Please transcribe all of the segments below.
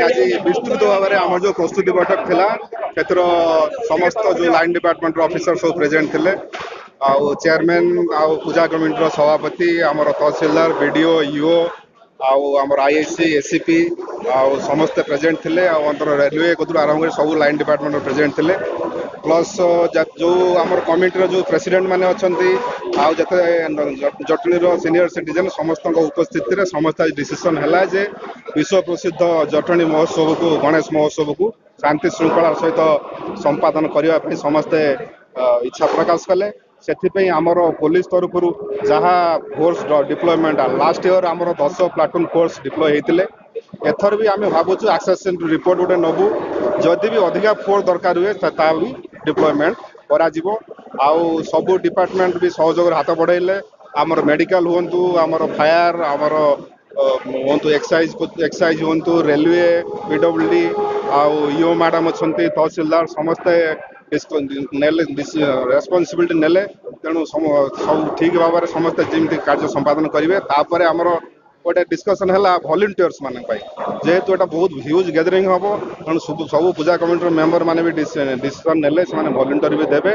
आज विस्तृत भाव में आम जो प्रस्तुति बैठक थिला समस्त जो लाइन डिपार्टमेंट ऑफिसर सब प्रेजेंट थे चेयरमैन पूजा कमिटी सभापति आमर तहसीलदार बीडीओ ईओ आमर आईएससी एससीपी समस्ते प्रेजेंट थे रेलवे कतु आरंभ कर सब लाइन डिपार्टमेंट प्रेजेंट थे प्लस जो आमर कमिटी जो प्रेसिडेंट माने अच्छे जटनी सीनियर सिटीजन समस्त उपस्थित समस्त डिसीजन है जे विश्व प्रसिद्ध जटनी महोत्सव को गणेश महोत्सव को शांति श्रृंखला सहित संपादन करने समस्ते इच्छा प्रकाश कले से आमर पुलिस तरफ जहाँ फोर्स डिप्लॉयमेंट लास्ट ईयर आमर 10 प्लाटून फोर्स डिप्लॉय होते एथर भी आम भावुँ एक्सेस रिपोर्ट गोटे नबू जदि भी अधिका फोर्स दरकार हुए भी डिप्लॉयमेंट करा सब डिपार्टमेंट भी सहयोग हाथ बढ़ाइले आमर मेडिकल हूँ आमर फायर आमर हूँ एक्साइज हूँ रेलवे पीडब्ल्यूडी ईओ मैडम अच्छा तहसीलदार समस्ते रेस्पॉन्सिबिलिटी नेले तेणु सब ठीक भाव में समस्ते जमी कार्य संपादन करेंगे तापर आमर गोटे डिस्कसन है वॉलंटियर्स मान जेहेतु एटा बहुत ह्यूज गैदरिंग हम तेणु सब पूजा कमिटी मेंबर माने भी डिसीजन नेले से वॉलंटियर भी देवे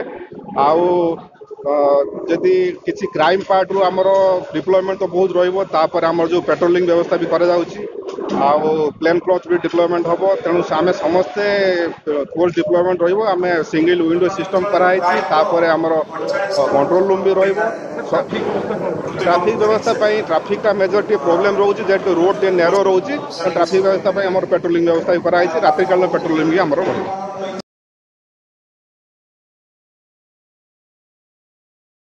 जदि किसी क्राइम पार्ट रू आमर डिप्लॉयमेंट तो बहुत रही आमर जो पेट्रोलिंग व्यवस्था भी करा प्लेन क्लच भी डिप्लॉयमेंट हम तेणु आम समस्ते फोर्स डिप्लॉयमेंट रही सिंगल विंडो सिस्टम कराई आमर कंट्रोल रूम भी ट्रैफिक व्यवस्था ट्रैफिक का मेजर प्रोब्लेम रोचे जेहेतु रोड नैरो रोचे ट्रैफिक व्यवस्था पेट्रोलिंग व्यवस्था भी कराई रात्रिकाल पेट्रोलिंग भी आमर